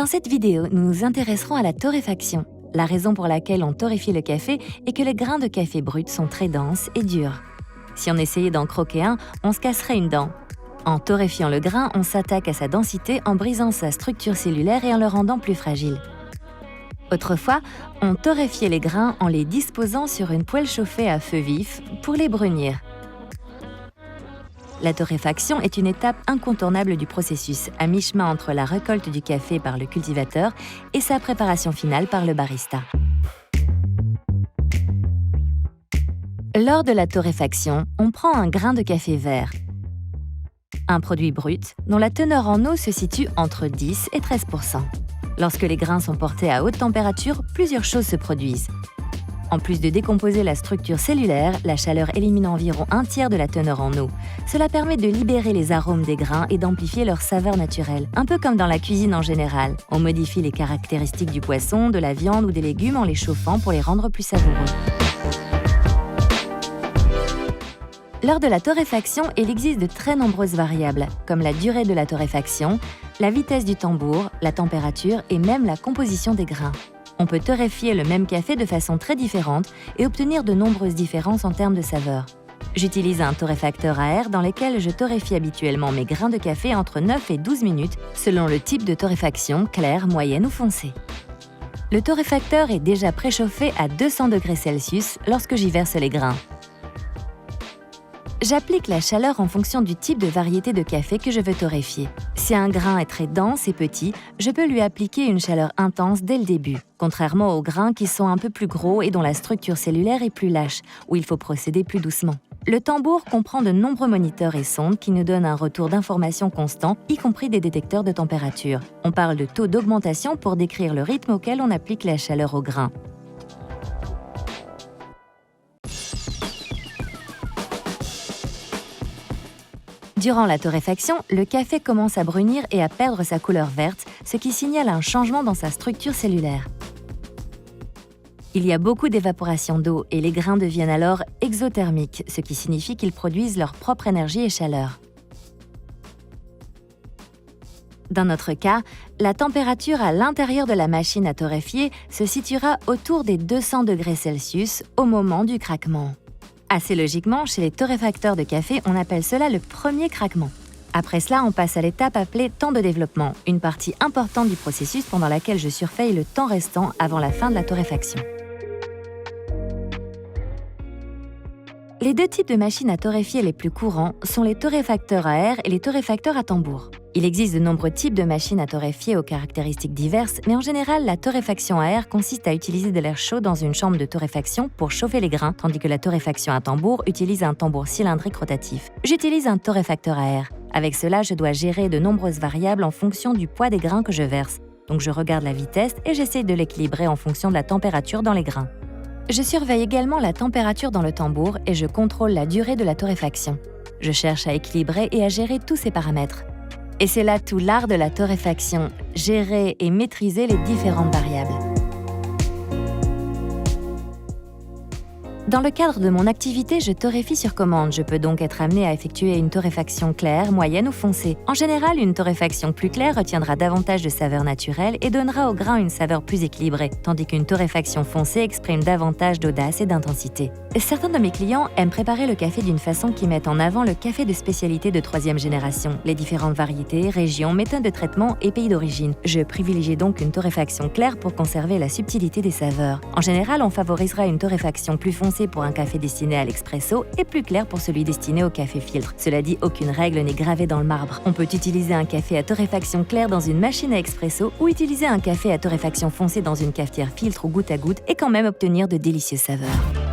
Dans cette vidéo, nous nous intéresserons à la torréfaction. La raison pour laquelle on torréfie le café est que les grains de café brut sont très denses et durs. Si on essayait d'en croquer un, on se casserait une dent. En torréfiant le grain, on s'attaque à sa densité en brisant sa structure cellulaire et en le rendant plus fragile. Autrefois, on torréfiait les grains en les disposant sur une poêle chauffée à feu vif pour les brunir. La torréfaction est une étape incontournable du processus, à mi-chemin entre la récolte du café par le cultivateur et sa préparation finale par le barista. Lors de la torréfaction, on prend un grain de café vert, un produit brut dont la teneur en eau se situe entre 10 et 13 %. Lorsque les grains sont portés à haute température, plusieurs choses se produisent. En plus de décomposer la structure cellulaire, la chaleur élimine environ un tiers de la teneur en eau. Cela permet de libérer les arômes des grains et d'amplifier leur saveur naturelle. Un peu comme dans la cuisine en général. On modifie les caractéristiques du poisson, de la viande ou des légumes en les chauffant pour les rendre plus savoureux. Lors de la torréfaction, il existe de très nombreuses variables, comme la durée de la torréfaction, la vitesse du tambour, la température et même la composition des grains. On peut torréfier le même café de façon très différente et obtenir de nombreuses différences en termes de saveur. J'utilise un torréfacteur à air dans lequel je torréfie habituellement mes grains de café entre 9 et 12 minutes selon le type de torréfaction, claire, moyenne ou foncée. Le torréfacteur est déjà préchauffé à 200 degrés Celsius lorsque j'y verse les grains. J'applique la chaleur en fonction du type de variété de café que je veux torréfier. Si un grain est très dense et petit, je peux lui appliquer une chaleur intense dès le début, contrairement aux grains qui sont un peu plus gros et dont la structure cellulaire est plus lâche, où il faut procéder plus doucement. Le tambour comprend de nombreux moniteurs et sondes qui nous donnent un retour d'information constant, y compris des détecteurs de température. On parle de taux d'augmentation pour décrire le rythme auquel on applique la chaleur au grain. Durant la torréfaction, le café commence à brunir et à perdre sa couleur verte, ce qui signale un changement dans sa structure cellulaire. Il y a beaucoup d'évaporation d'eau et les grains deviennent alors exothermiques, ce qui signifie qu'ils produisent leur propre énergie et chaleur. Dans notre cas, la température à l'intérieur de la machine à torréfier se situera autour des 200 degrés Celsius au moment du craquement. Assez logiquement, chez les torréfacteurs de café, on appelle cela le premier craquement. Après cela, on passe à l'étape appelée temps de développement, une partie importante du processus pendant laquelle je surveille le temps restant avant la fin de la torréfaction. Les deux types de machines à torréfier les plus courants sont les torréfacteurs à air et les torréfacteurs à tambour. Il existe de nombreux types de machines à torréfier aux caractéristiques diverses, mais en général, la torréfaction à air consiste à utiliser de l'air chaud dans une chambre de torréfaction pour chauffer les grains, tandis que la torréfaction à tambour utilise un tambour cylindrique rotatif. J'utilise un torréfacteur à air. Avec cela, je dois gérer de nombreuses variables en fonction du poids des grains que je verse. Donc je regarde la vitesse et j'essaie de l'équilibrer en fonction de la température dans les grains. Je surveille également la température dans le tambour et je contrôle la durée de la torréfaction. Je cherche à équilibrer et à gérer tous ces paramètres. Et c'est là tout l'art de la torréfaction, gérer et maîtriser les différentes variables. Dans le cadre de mon activité, je torréfie sur commande. Je peux donc être amené à effectuer une torréfaction claire, moyenne ou foncée. En général, une torréfaction plus claire retiendra davantage de saveur naturelle et donnera au grain une saveur plus équilibrée, tandis qu'une torréfaction foncée exprime davantage d'audace et d'intensité. Certains de mes clients aiment préparer le café d'une façon qui mette en avant le café de spécialité de 3e génération, les différentes variétés, régions, méthodes de traitement et pays d'origine. Je privilégie donc une torréfaction claire pour conserver la subtilité des saveurs. En général, on favorisera une torréfaction plus foncée pour un café destiné à l'expresso et plus clair pour celui destiné au café filtre. Cela dit, aucune règle n'est gravée dans le marbre. On peut utiliser un café à torréfaction claire dans une machine à expresso ou utiliser un café à torréfaction foncée dans une cafetière filtre ou goutte à goutte et quand même obtenir de délicieuses saveurs.